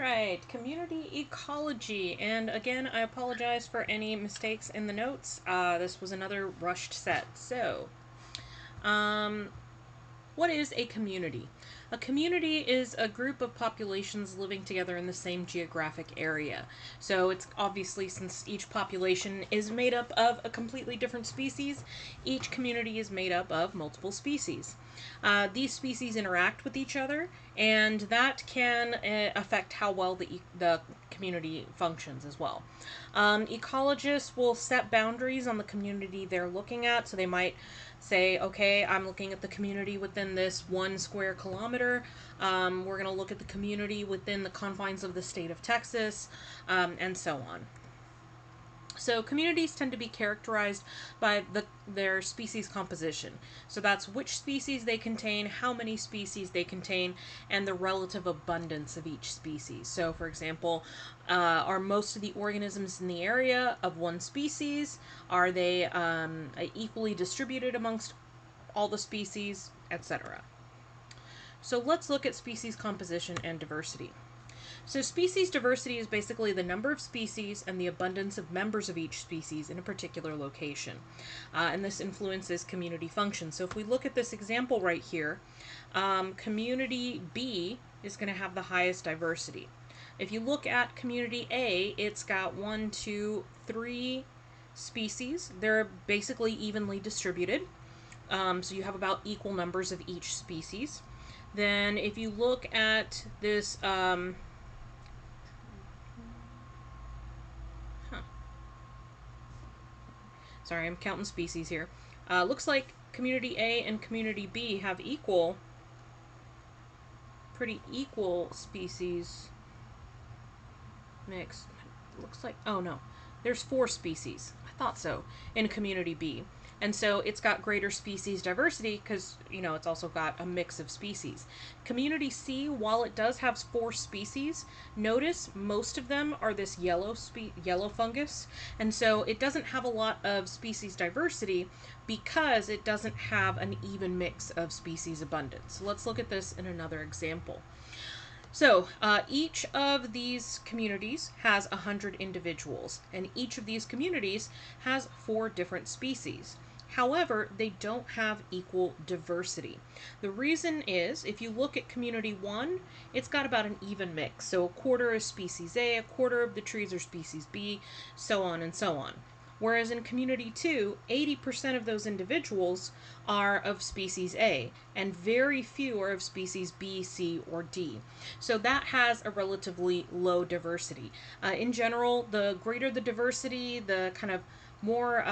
Alright, community ecology, and again I apologize for any mistakes in the notes. This was another rushed set. So, what is a community? A community is a group of populations living together in the same geographic area. So it's obviously, since each population is made up of a completely different species, each community is made up of multiple species. These species interact with each other, and that can affect how well the community functions as well. Ecologists will set boundaries on the community they're looking at, so they might say, okay, I'm looking at the community within this 1 square kilometer. We're going to look at the community within the confines of the state of Texas, and so on. So communities tend to be characterized by their species composition. So that's which species they contain, how many species they contain, and the relative abundance of each species. So for example, are most of the organisms in the area of one species? Are they equally distributed amongst all the species, etc.? So let's look at species composition and diversity. So species diversity is basically the number of species and the abundance of members of each species in a particular location. And this influences community function. So if we look at this example right here, community B is going to have the highest diversity. If you look at community A, it's got 1, 2, 3 species. They're basically evenly distributed. So you have about equal numbers of each species. Then if you look at this sorry, I'm counting species here. Looks like community A and community B have pretty equal species mix. Looks like, oh no, there's 4 species. I thought so, in community B. And so it's got greater species diversity because, you know, it's also got a mix of species. Community C, while it does have 4 species, notice most of them are this yellow fungus. And so it doesn't have a lot of species diversity because it doesn't have an even mix of species abundance. So let's look at this in another example. So each of these communities has 100 individuals, and each of these communities has 4 different species. However, they don't have equal diversity. The reason is, if you look at community 1, it's got about an even mix. So a quarter is species A, a quarter of the trees are species B, so on and so on. Whereas in community 2, 80% of those individuals are of species A, and very few are of species B, C, or D. So that has a relatively low diversity. In general, the greater the diversity, the kind of more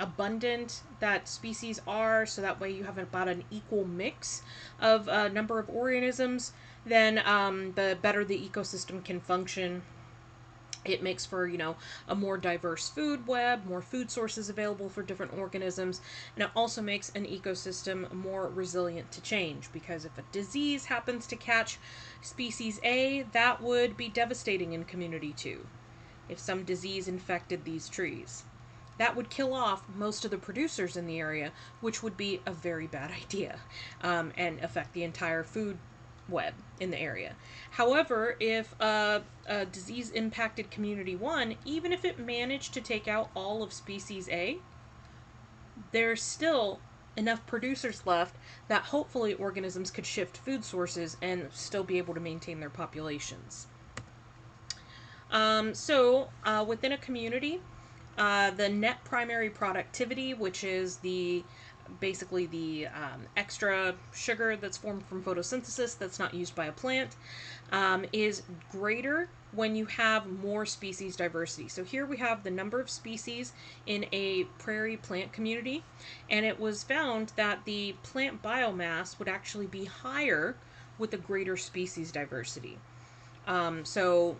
abundant that species are, so that way you have about an equal mix of a number of organisms, then the better the ecosystem can function. It makes for, you know, a more diverse food web, more food sources available for different organisms, and it also makes an ecosystem more resilient to change, because if a disease happens to catch species A, that would be devastating in community 2. If some disease infected these trees, that would kill off most of the producers in the area, which would be a very bad idea, and affect the entire food web in the area. However, if a disease impacted community 1, even if it managed to take out all of species A, there's still enough producers left that hopefully organisms could shift food sources and still be able to maintain their populations. Within a community, the net primary productivity, which is basically the extra sugar that's formed from photosynthesis that's not used by a plant, is greater when you have more species diversity. So here we have the number of species in a prairie plant community, and it was found that the plant biomass would actually be higher with a greater species diversity. So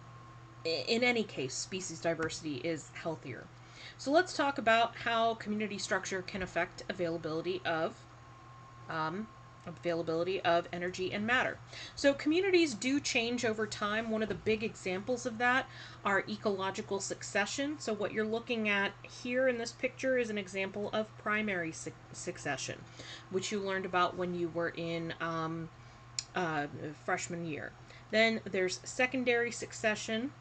in any case, species diversity is healthier. So let's talk about how community structure can affect availability of energy and matter. So communities do change over time. One of the big examples of that are ecological succession. So what you're looking at here in this picture is an example of primary succession, which you learned about when you were in freshman year. Then there's secondary succession,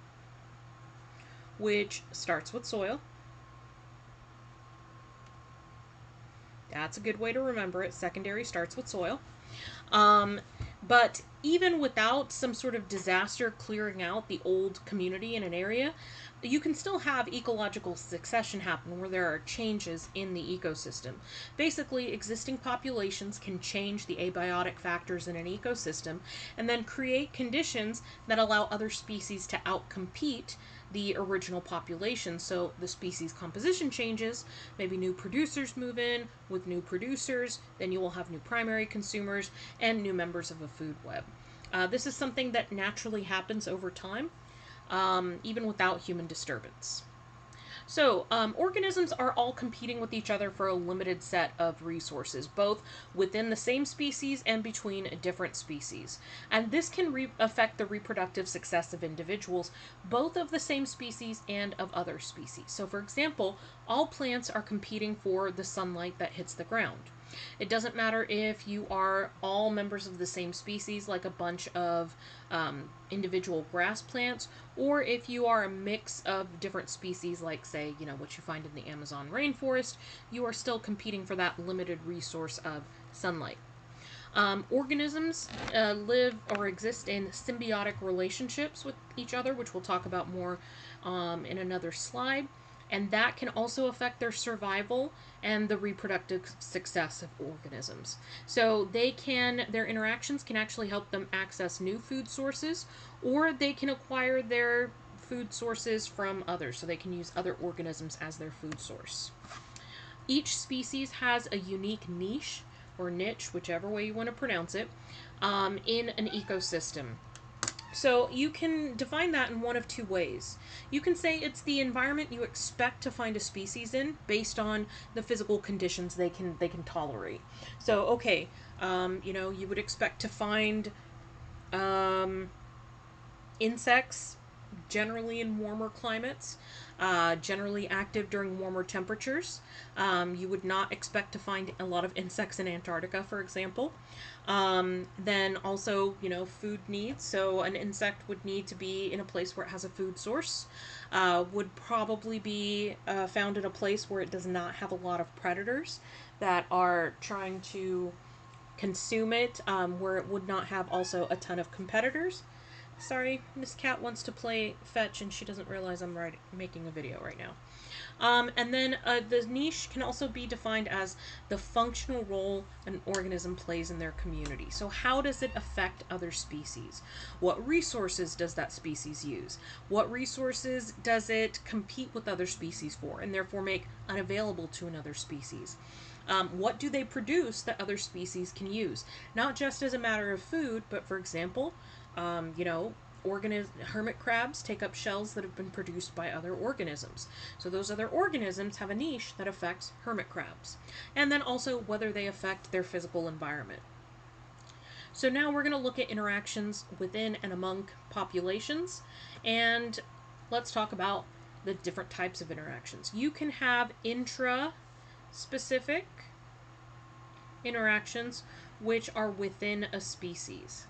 which starts with soil. That's a good way to remember it. Secondary starts with soil. But even without some sort of disaster clearing out the old community in an area, you can still have ecological succession happen where there are changes in the ecosystem. Basically, existing populations can change the abiotic factors in an ecosystem and then create conditions that allow other species to outcompete the original population. So the species composition changes, maybe new producers move in. With new producers, then you will have new primary consumers and new members of a food web. This is something that naturally happens over time, even without human disturbance. So, organisms are all competing with each other for a limited set of resources, both within the same species and between different species. And this can affect the reproductive success of individuals, both of the same species and of other species. So, for example, all plants are competing for the sunlight that hits the ground. It doesn't matter if you are all members of the same species, like a bunch of individual grass plants, or if you are a mix of different species, like, say, what you find in the Amazon rainforest. You are still competing for that limited resource of sunlight. Organisms live or exist in symbiotic relationships with each other, which we'll talk about more in another slide. And that can also affect their survival and the reproductive success of organisms. So their interactions can actually help them access new food sources, or they can acquire their food sources from others, so they can use other organisms as their food source. Each species has a unique niche, or niche, whichever way you want to pronounce it, in an ecosystem. So you can define that in one of two ways. You can say it's the environment you expect to find a species in based on the physical conditions they can tolerate. So, okay, you would expect to find insects generally in warmer climates, generally active during warmer temperatures. You would not expect to find a lot of insects in Antarctica, for example. Then also, food needs. So an insect would need to be in a place where it has a food source. Would probably be found in a place where it does not have a lot of predators that are trying to consume it, where it would not have also a ton of competitors. Sorry, Miss Cat wants to play fetch and she doesn't realize I'm making a video right now. And then the niche can also be defined as the functional role an organism plays in their community. So how does it affect other species? What resources does that species use? What resources does it compete with other species for and therefore make unavailable to another species? What do they produce that other species can use? Not just as a matter of food, but for example, hermit crabs take up shells that have been produced by other organisms. So those other organisms have a niche that affects hermit crabs. And then also whether they affect their physical environment. So now we're going to look at interactions within and among populations. And let's talk about the different types of interactions. You can have intra-specific interactions, which are within a species.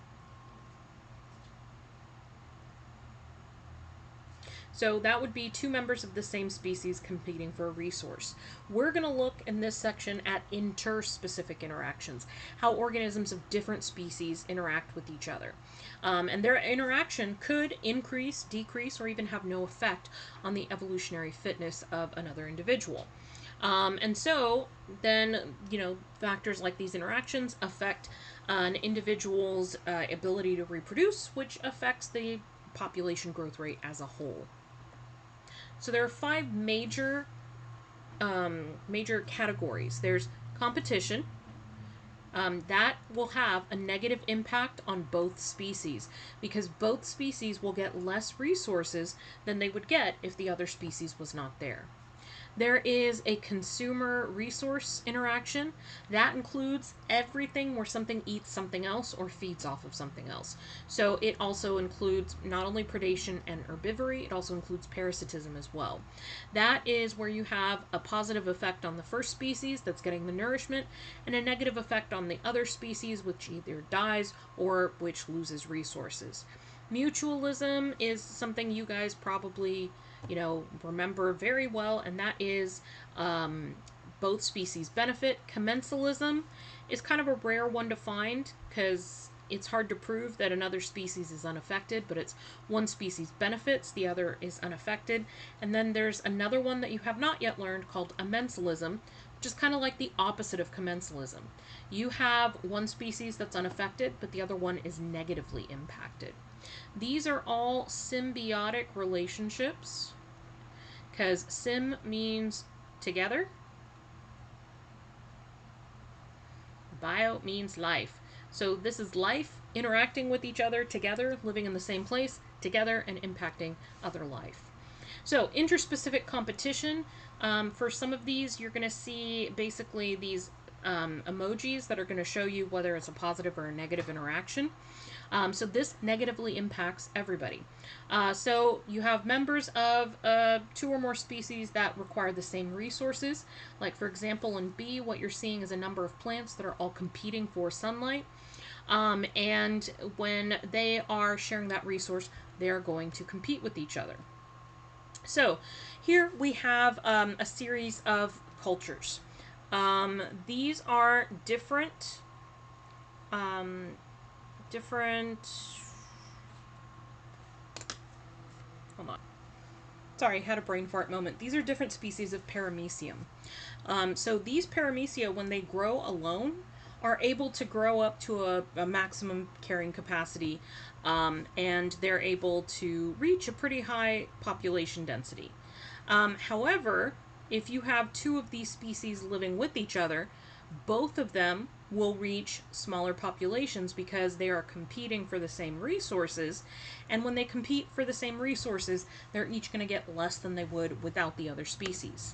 So that would be two members of the same species competing for a resource. We're going to look in this section at interspecific interactions, how organisms of different species interact with each other. And their interaction could increase, decrease, or even have no effect on the evolutionary fitness of another individual. And so then, factors like these interactions affect an individual's ability to reproduce, which affects the population growth rate as a whole. So there are 5 major categories. There's competition. That will have a negative impact on both species because both species will get less resources than they would get if the other species was not there. There is a consumer resource interaction. That includes everything where something eats something else or feeds off of something else. So it also includes not only predation and herbivory, it also includes parasitism as well. That is where you have a positive effect on the first species that's getting the nourishment and a negative effect on the other species, which either dies or which loses resources. Mutualism is something you guys probably, remember very well, and that is both species benefit. Commensalism is kind of a rare one to find because it's hard to prove that another species is unaffected, but it's one species benefits, the other is unaffected. And then there's another one that you have not yet learned called Commensalism, which is kind of like the opposite of commensalism. You have one species that's unaffected, but the other one is negatively impacted. These are all symbiotic relationships, because sim means together, bio means life. So this is life interacting with each other together, living in the same place together, and impacting other life. So interspecific competition, for some of these you're going to see basically these emojis that are going to show you whether it's a positive or a negative interaction. So this negatively impacts everybody. So you have members of 2 or more species that require the same resources. Like for example in B, what you're seeing is a number of plants that are all competing for sunlight. And when they are sharing that resource, they're going to compete with each other. So here we have a series of cultures. These are different, hold on. Sorry, had a brain fart moment. These are different species of paramecium. So these paramecia, when they grow alone, are able to grow up to a maximum carrying capacity, and they're able to reach a pretty high population density. However, if you have 2 of these species living with each other, both of them will reach smaller populations because they are competing for the same resources, and when they compete for the same resources, they're each going to get less than they would without the other species.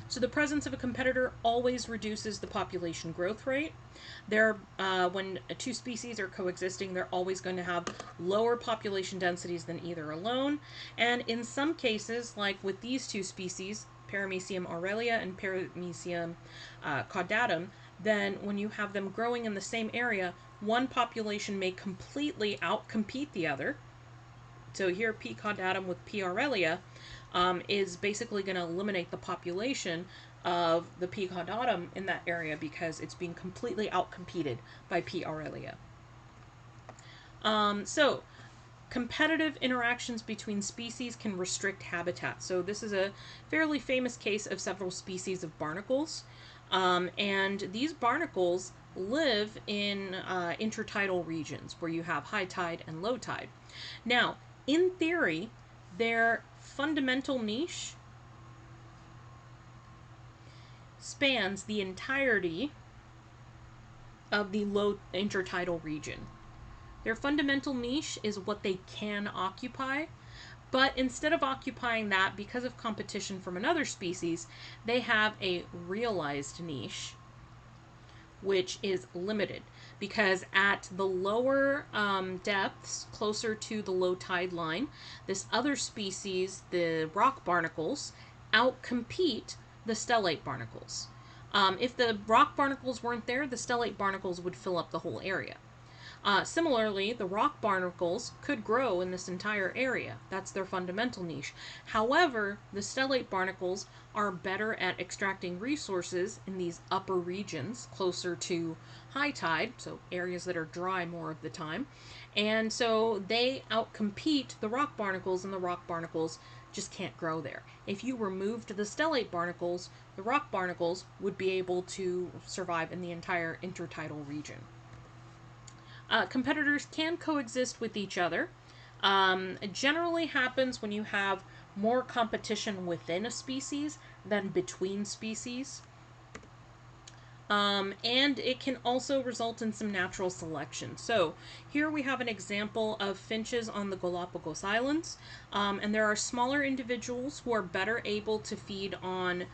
So the presence of a competitor always reduces the population growth rate. When 2 species are coexisting, they're always going to have lower population densities than either alone. And in some cases, like with these 2 species, Paramecium aurelia and Paramecium caudatum, then when you have them growing in the same area, one population may completely outcompete the other. So here P. caudatum with P. aurelia is basically going to eliminate the population of the P. caudatum in that area because it's being completely outcompeted by P. aurelia. So competitive interactions between species can restrict habitat. So this is a fairly famous case of several species of barnacles. And these barnacles live in intertidal regions where you have high tide and low tide. Now, in theory, their fundamental niche spans the entirety of the low intertidal region. Their fundamental niche is what they can occupy, but instead of occupying that, because of competition from another species, they have a realized niche, which is limited, because at the lower depths, closer to the low tide line, this other species, the rock barnacles, outcompete the stellate barnacles. If the rock barnacles weren't there, the stellate barnacles would fill up the whole area. Similarly, the rock barnacles could grow in this entire area. That's their fundamental niche. However, the stellate barnacles are better at extracting resources in these upper regions closer to high tide, so areas that are dry more of the time. And so they outcompete the rock barnacles, and the rock barnacles just can't grow there. If you removed the stellate barnacles, the rock barnacles would be able to survive in the entire intertidal region. Competitors can coexist with each other. It generally happens when you have more competition within a species than between species. And it can also result in some natural selection. So here we have an example of finches on the Galapagos Islands. And there are smaller individuals who are better able to feed on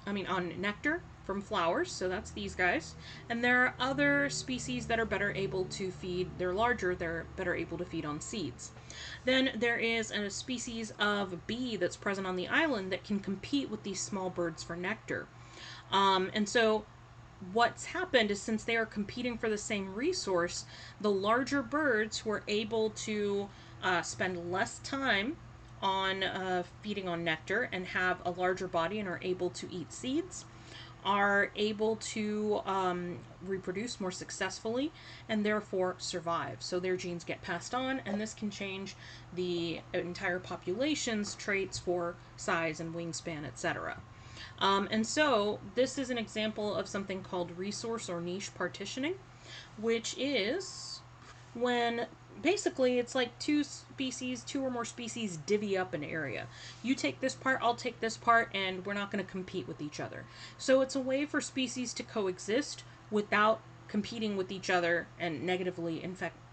on nectar from flowers, so that's these guys. And there are other species that are better able to feed, they're larger, they're better able to feed on seeds. Then there is a species of bee that's present on the island that can compete with these small birds for nectar. And so what's happened is, since they are competing for the same resource, the larger birds who are able to spend less time on feeding on nectar and have a larger body and are able to eat seeds are able to reproduce more successfully and therefore survive. So their genes get passed on, and this can change the entire population's traits for size and wingspan, etc. And so this is an example of something called resource or niche partitioning, which is when basically it's like two or more species divvy up an area. You take this part, I'll take this part, and we're not going to compete with each other. So it's a way for species to coexist without competing with each other and negatively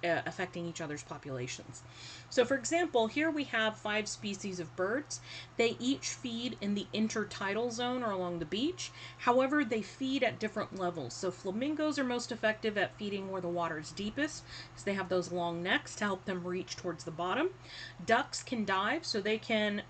affecting each other's populations. So for example, here we have 5 species of birds. They each feed in the intertidal zone or along the beach. However, they feed at different levels. So flamingos are most effective at feeding where the water is deepest, because they have those long necks to help them reach towards the bottom. Ducks can dive, so they can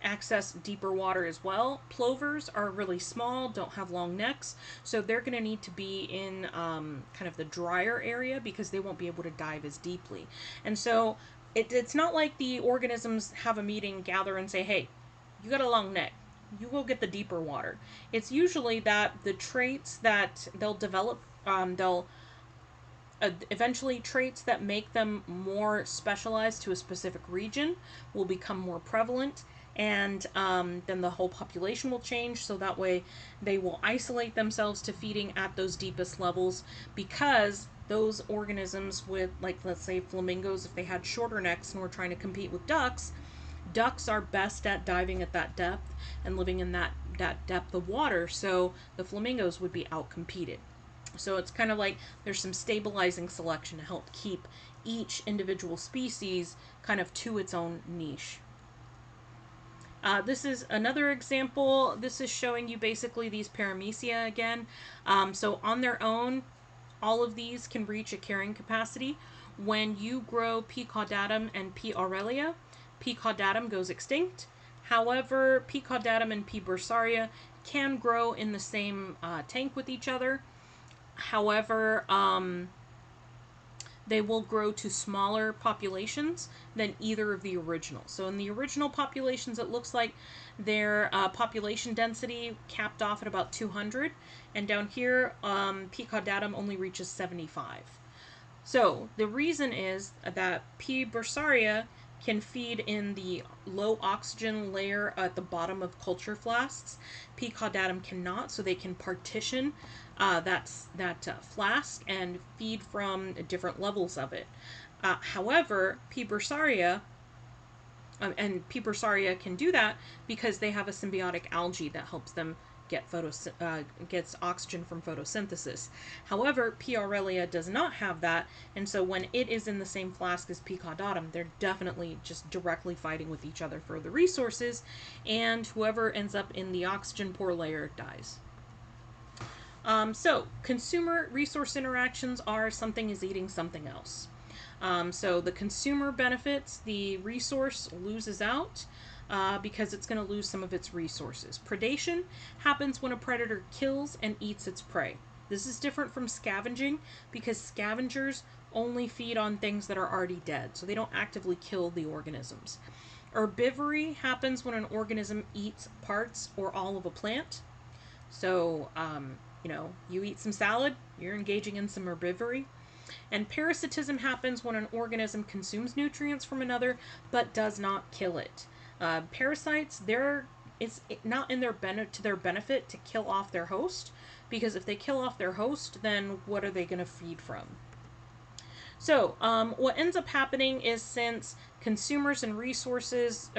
access deeper water as well. Plovers are really small, don't have long necks, so they're going to need to be in kind of the drier area because they won't be able to dive as deeply. And so it's not like the organisms have a meeting, gather, and say, hey, you got a long neck, you go get the deeper water. It's usually that the traits that they'll develop, eventually traits that make them more specialized to a specific region will become more prevalent, and then the whole population will change, so that way they will isolate themselves to feeding at those deepest levels, because those organisms with, like, let's say flamingos, if they had shorter necks and were trying to compete with ducks, ducks are best at diving at that depth and living in that depth of water, so the flamingos would be outcompeted. So it's kind of like there's some stabilizing selection to help keep each individual species kind of to its own niche. This is another example. This is showing you basically these paramecia again. So on their own, all of these can reach a carrying capacity. When you grow P. caudatum and P. aurelia, P. caudatum goes extinct. However, P. caudatum and P. bursaria can grow in the same tank with each other. However, they will grow to smaller populations than either of the originals. So in the original populations, it looks like their population density capped off at about 200, and down here, P. caudatum only reaches 75. So the reason is that P. bursaria can feed in the low oxygen layer at the bottom of culture flasks. P. caudatum cannot, so they can partition that flask and feed from different levels of it. However, P. bursaria can do that because they have a symbiotic algae that helps them gets oxygen from photosynthesis. However, P. aurelia does not have that, and so when it is in the same flask as P. caudatum, they're definitely just directly fighting with each other for the resources, and whoever ends up in the oxygen poor layer dies. So consumer resource interactions are something is eating something else. So the consumer benefits, the resource loses out because it's going to lose some of its resources. Predation happens when a predator kills and eats its prey. This is different from scavenging because scavengers only feed on things that are already dead, so they don't actively kill the organisms. Herbivory happens when an organism eats parts or all of a plant. So, you eat some salad, you're engaging in some herbivory. And parasitism happens when an organism consumes nutrients from another but does not kill it. Parasites, it's not in to their benefit to kill off their host, because if they kill off their host, then what are they going to feed from? So what ends up happening is, since consumers and resources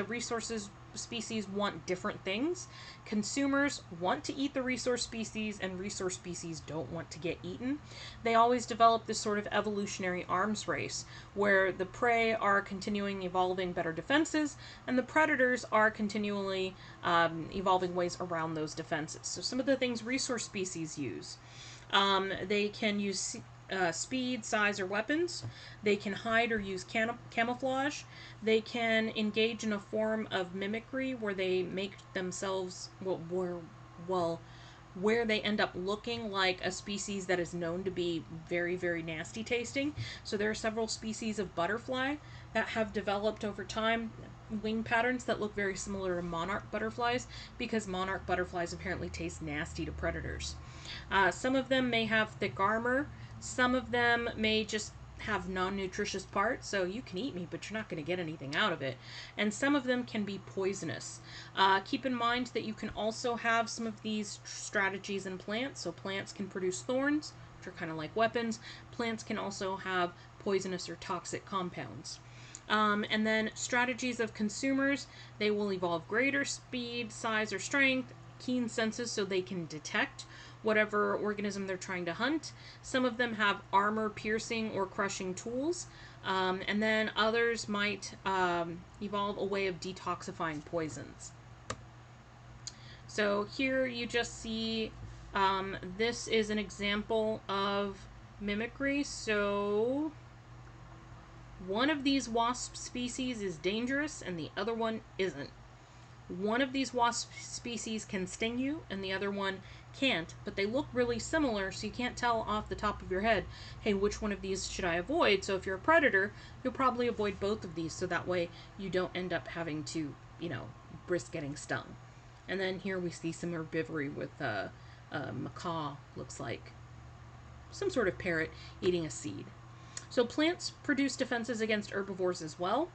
species want different things, consumers want to eat the resource species and resource species don't want to get eaten. They always develop this sort of evolutionary arms race where the prey are continuing evolving better defenses and the predators are continually evolving ways around those defenses. So some of the things resource species use, they can use speed, size, or weapons. They can hide or use camouflage. They can engage in a form of mimicry where they make themselves, where they end up looking like a species that is known to be very, very nasty tasting. So there are several species of butterfly that have developed over time wing patterns that look very similar to monarch butterflies, because monarch butterflies apparently taste nasty to predators. Some of them may have thick armor. Some of them may just have non-nutritious parts, so you can eat me, but you're not going to get anything out of it. And some of them can be poisonous. Keep in mind that you can also have some of these strategies in plants. So plants can produce thorns, which are kind of like weapons. Plants can also have poisonous or toxic compounds. And then strategies of consumers, they will evolve greater speed, size, or strength, keen senses so they can detect whatever organism they're trying to hunt. Some of them have armor piercing or crushing tools. And then others might evolve a way of detoxifying poisons. So here you just see this is an example of mimicry. So one of these wasp species is dangerous and the other one isn't. One of these wasp species can sting you and the other one can't, but they look really similar, so you can't tell off the top of your head, hey, which one of these should I avoid? So if you're a predator, you'll probably avoid both of these, so that way you don't end up having to, risk getting stung. And then here we see some herbivory with a macaw, looks like some sort of parrot eating a seed. So plants produce defenses against herbivores as well.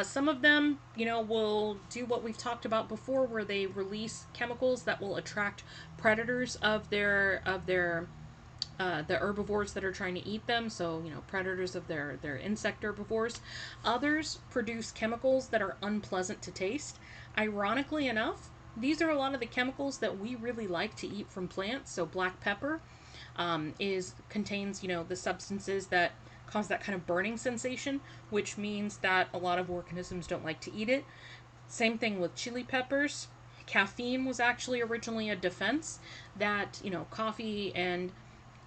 Some of them, will do what we've talked about before, where they release chemicals that will attract predators of the herbivores that are trying to eat them. So, predators of their insect herbivores. Others produce chemicals that are unpleasant to taste. Ironically enough, these are a lot of the chemicals that we really like to eat from plants. So black pepper contains, the substances that cause that kind of burning sensation, which means that a lot of organisms don't like to eat it. Same thing with chili peppers. Caffeine was actually originally a defense that, coffee and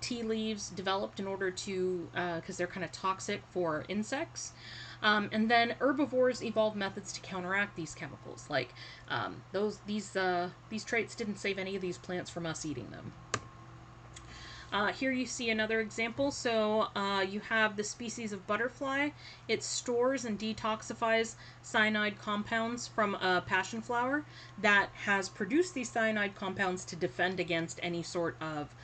tea leaves developed in order to, because they're kind of toxic for insects. And then herbivores evolved methods to counteract these chemicals. Like these traits didn't save any of these plants from us eating them. Here you see another example. So you have the species of butterfly. It stores and detoxifies cyanide compounds from a passion flower that has produced these cyanide compounds to defend against any sort of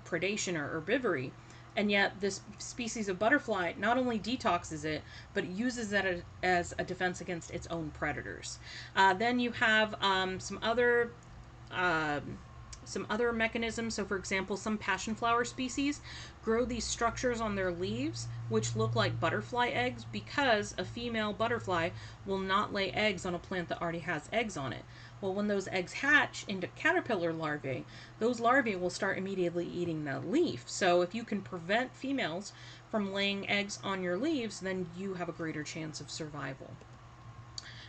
predation or herbivory. And yet this species of butterfly not only detoxes it, but it uses it as a defense against its own predators. Then you have some other mechanisms. So for example, some passion flower species grow these structures on their leaves which look like butterfly eggs, because a female butterfly will not lay eggs on a plant that already has eggs on it. Well, when those eggs hatch into caterpillar larvae, those larvae will start immediately eating the leaf. So if you can prevent females from laying eggs on your leaves, then you have a greater chance of survival.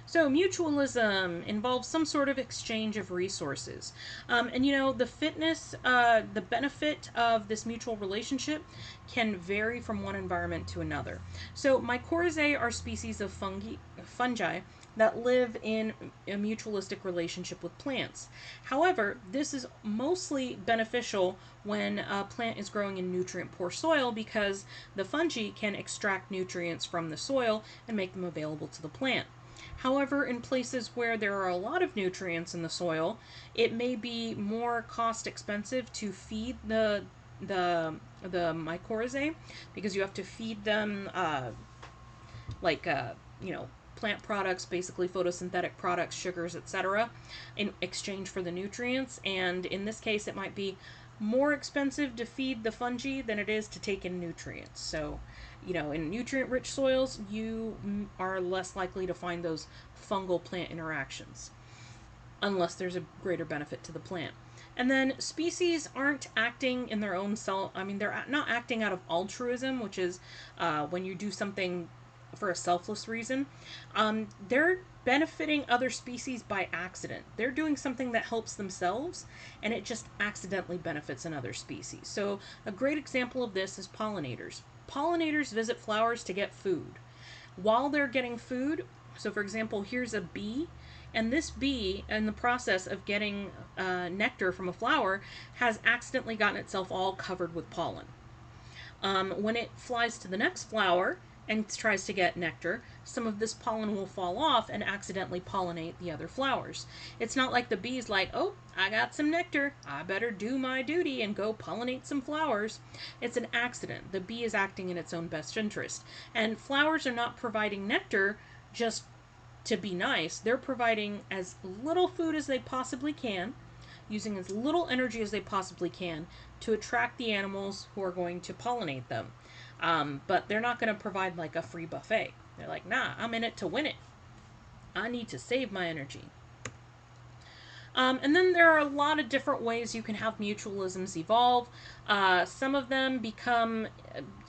So mutualism involves some sort of exchange of resources. And the benefit of this mutual relationship can vary from one environment to another. So mycorrhizae are species of fungi that live in a mutualistic relationship with plants. However, this is mostly beneficial when a plant is growing in nutrient-poor soil, because the fungi can extract nutrients from the soil and make them available to the plant. However, in places where there are a lot of nutrients in the soil, it may be more cost expensive to feed the mycorrhizae, because you have to feed them plant products, basically photosynthetic products, sugars, etc., in exchange for the nutrients. And in this case, it might be more expensive to feed the fungi than it is to take in nutrients. So, in nutrient-rich soils, you are less likely to find those fungal plant interactions, unless there's a greater benefit to the plant. And then species aren't acting in their own self. They're not acting out of altruism, which is when you do something for a selfless reason. They're benefiting other species by accident. They're doing something that helps themselves, and it just accidentally benefits another species. So a great example of this is pollinators. Pollinators visit flowers to get food. While they're getting food, so for example, here's a bee, And this bee, in the process of getting nectar from a flower, has accidentally gotten itself all covered with pollen. When it flies to the next flower and tries to get nectar, some of this pollen will fall off and accidentally pollinate the other flowers. It's not like the bee's like, oh, I got some nectar, I better do my duty and go pollinate some flowers. It's an accident. The bee is acting in its own best interest. And flowers are not providing nectar just to be nice. They're providing as little food as they possibly can, using as little energy as they possibly can to attract the animals who are going to pollinate them. But they're not going to provide like a free buffet. They're like, nah, I'm in it to win it. I need to save my energy. And then there are a lot of different ways you can have mutualisms evolve. Some of them become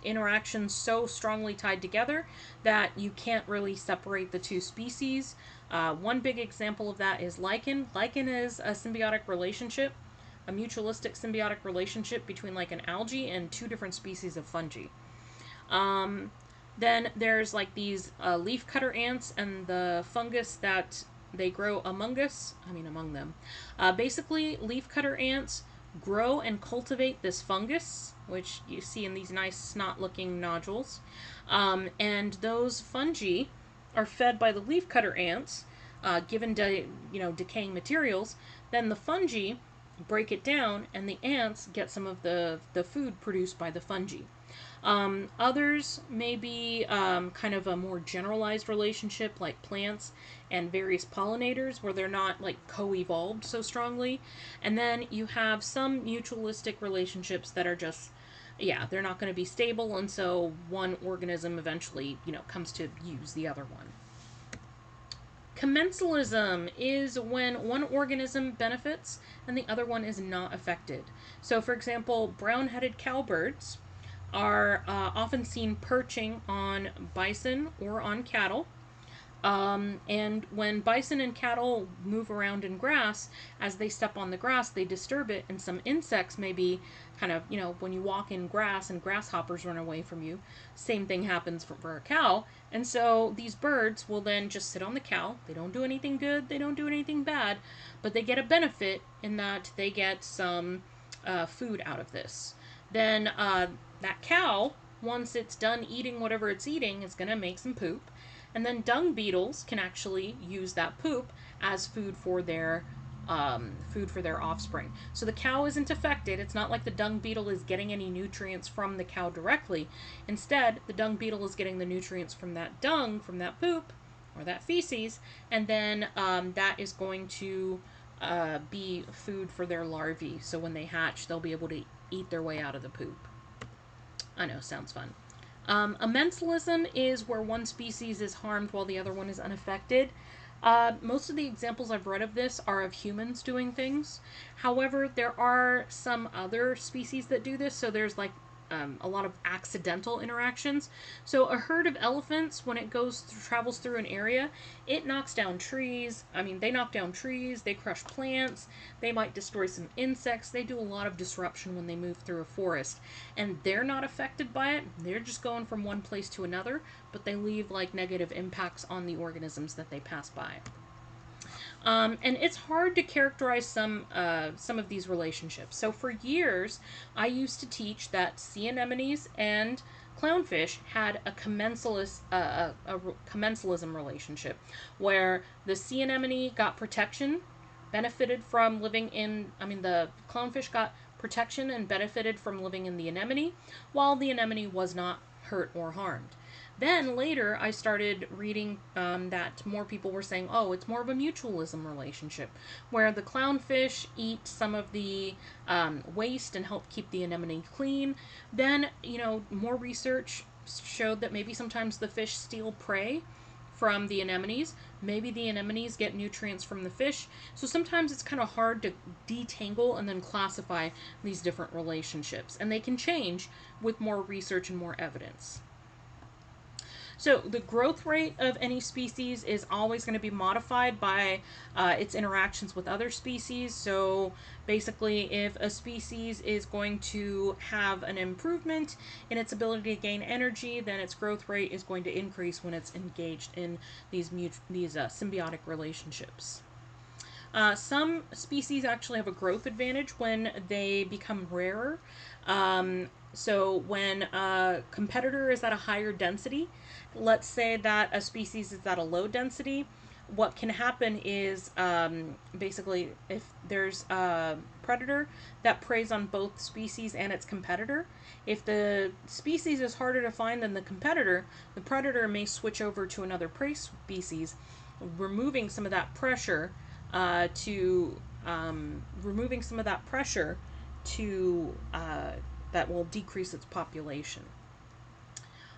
interactions so strongly tied together that you can't really separate the two species. One big example of that is Lichen. Lichen is a symbiotic relationship, a mutualistic symbiotic relationship between like an algae and two different species of fungi. Then there's like these leafcutter ants and the fungus that they grow among them. Basically, leafcutter ants grow and cultivate this fungus, which you see in these nice snot-looking nodules. And those fungi are fed by the leafcutter ants, given decaying materials. Then the fungi break it down, and the ants get some of the food produced by the fungi. Others may be kind of a more generalized relationship, like plants and various pollinators, where they're not like co-evolved so strongly. And then you have some mutualistic relationships that are just, they're not going to be stable, and so one organism eventually, comes to use the other one. Commensalism is when one organism benefits and the other one is not affected. So, for example, brown-headed cowbirds are often seen perching on bison or on cattle. And when bison and cattle move around in grass, as they step on the grass, they disturb it, and some insects may be kind of, when you walk in grass and grasshoppers run away from you, same thing happens for a cow. And so these birds will then just sit on the cow. They don't do anything good, they don't do anything bad, but they get a benefit in that they get some food out of this. Then that cow, once it's done eating whatever it's eating, is going to make some poop. And then dung beetles can actually use that poop as food for their offspring. So the cow isn't affected. It's not like the dung beetle is getting any nutrients from the cow directly. Instead, the dung beetle is getting the nutrients from that dung, from that poop, or that feces, and then that is going to be food for their larvae. So when they hatch, they'll be able to eat their way out of the poop. I know, sounds fun. Commensalism is where one species is harmed while the other one is unaffected. Most of the examples I've read of this are of humans doing things. However, there are some other species that do this, so there's like a lot of accidental interactions. So a herd of elephants, when it travels through an area, it knocks down trees. They knock down trees, they crush plants, they might destroy some insects. They do a lot of disruption when they move through a forest, and they're not affected by it. They're just going from one place to another, but they leave like negative impacts on the organisms that they pass by. And it's hard to characterize some of these relationships. So for years, I used to teach that sea anemones and clownfish had a commensalism relationship, where the sea anemone got protection, benefited from living in, the clownfish got protection and benefited from living in the anemone, while the anemone was not hurt or harmed. Then later I started reading that more people were saying, oh, it's more of a mutualism relationship, where the clownfish eat some of the waste and help keep the anemone clean. Then, more research showed that maybe sometimes the fish steal prey from the anemones. Maybe the anemones get nutrients from the fish. So sometimes it's kind of hard to detangle and then classify these different relationships. And they can change with more research and more evidence. So the growth rate of any species is always going to be modified by its interactions with other species. So basically, if a species is going to have an improvement in its ability to gain energy, then its growth rate is going to increase when it's engaged in these symbiotic relationships. Some species actually have a growth advantage when they become rarer. So when a competitor is at a higher density, let's say that a species is at a low density, what can happen is basically if there's a predator that preys on both species and its competitor, if the species is harder to find than the predator may switch over to another prey species, removing some of that pressure to that will decrease its population.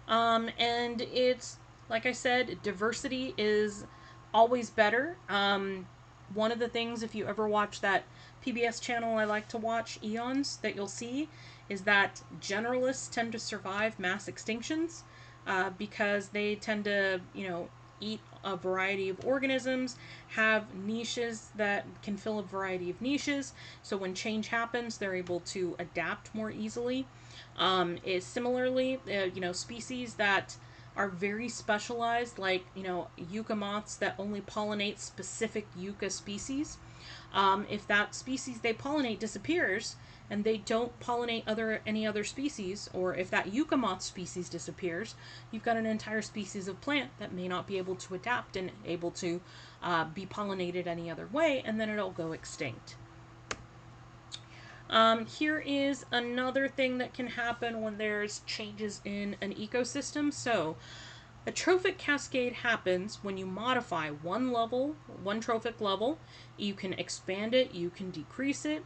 And it's, like I said, diversity is always better. One of the things, if you ever watch that PBS channel I like to watch, Eons, that you'll see is that generalists tend to survive mass extinctions because they tend to, eat a variety of organisms, have niches that can fill a variety of niches. So when change happens, they're able to adapt more easily. Is similarly, species that are very specialized, like yucca moths that only pollinate specific yucca species. If that species they pollinate disappears and they don't pollinate any other species, or if that yucca moth species disappears, you've got an entire species of plant that may not be able to adapt and able to be pollinated any other way, and then it'll go extinct. Here is another thing that can happen when there's changes in an ecosystem. So a trophic cascade happens when you modify one trophic level. You can expand it, you can decrease it,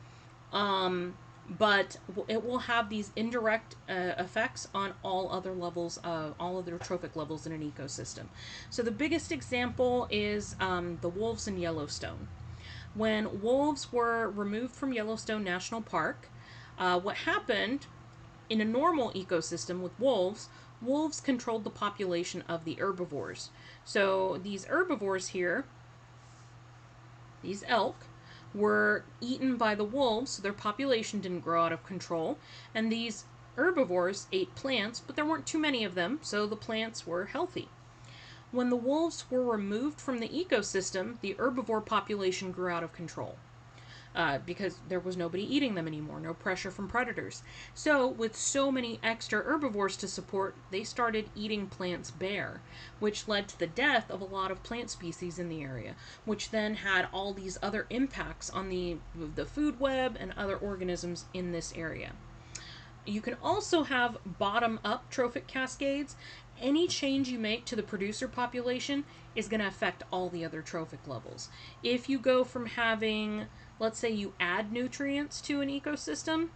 but it will have these indirect effects on all other trophic levels in an ecosystem. So the biggest example is the wolves in Yellowstone. When wolves were removed from Yellowstone National Park, what happened in a normal ecosystem with wolves controlled the population of the herbivores. So these herbivores here, these elk, were eaten by the wolves, so their population didn't grow out of control. And these herbivores ate plants, but there weren't too many of them, so the plants were healthy. When the wolves were removed from the ecosystem, the herbivore population grew out of control. Because there was nobody eating them anymore, no pressure from predators. So, with so many extra herbivores to support, they started eating plants bare, which led to the death of a lot of plant species in the area, which then had all these other impacts on the food web and other organisms in this area. You can also have bottom-up trophic cascades. Any change you make to the producer population is going to affect all the other trophic levels. If you go from having, let's say you add nutrients to an ecosystem,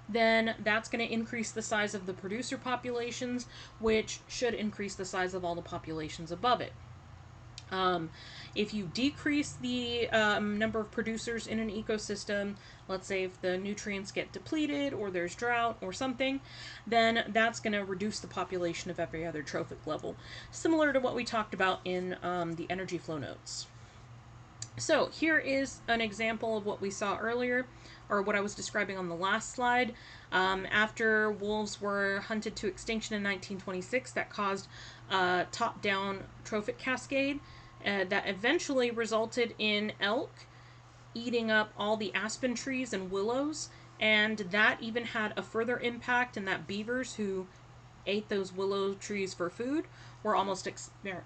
then that's going to increase the size of the producer populations, which should increase the size of all the populations above it. If you decrease the number of producers in an ecosystem, let's say if the nutrients get depleted or there's drought or something, then that's going to reduce the population of every other trophic level, similar to what we talked about in the energy flow notes. So here is an example of what we saw earlier, or what I was describing on the last slide. After wolves were hunted to extinction in 1926, that caused a top-down trophic cascade that eventually resulted in elk eating up all the aspen trees and willows, and that even had a further impact in that beavers who ate those willow trees for food were almost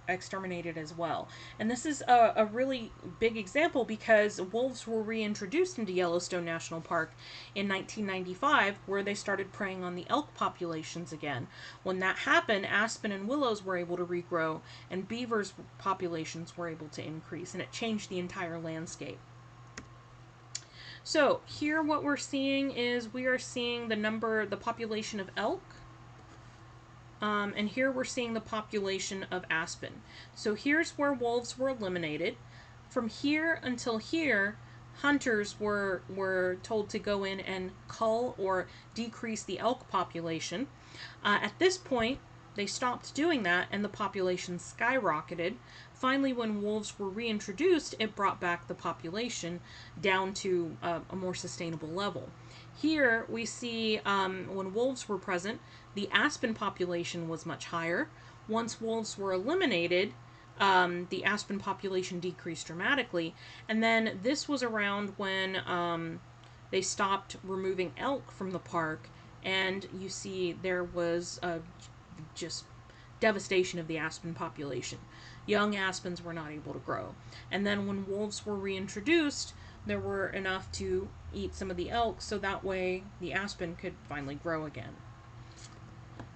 exterminated as well. And this is a really big example because wolves were reintroduced into Yellowstone National Park in 1995, where they started preying on the elk populations again. When that happened, aspen and willows were able to regrow, and beavers' populations were able to increase, and it changed the entire landscape. So here what we're seeing is we are seeing the population of elk, and here we're seeing the population of aspen. So here's where wolves were eliminated. From here until here, hunters were told to go in and cull or decrease the elk population. At this point, they stopped doing that and the population skyrocketed. Finally, when wolves were reintroduced, it brought back the population down to a more sustainable level. Here we see when wolves were present, the aspen population was much higher. Once wolves were eliminated, the aspen population decreased dramatically. And then this was around when they stopped removing elk from the park, and you see there was just devastation of the aspen population. Young aspens were not able to grow. And then when wolves were reintroduced, there were enough to eat some of the elk, so that way the aspen could finally grow again.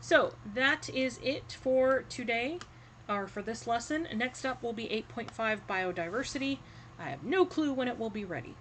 So that is it for today, or for this lesson. Next up will be 8.5 biodiversity. I have no clue when it will be ready.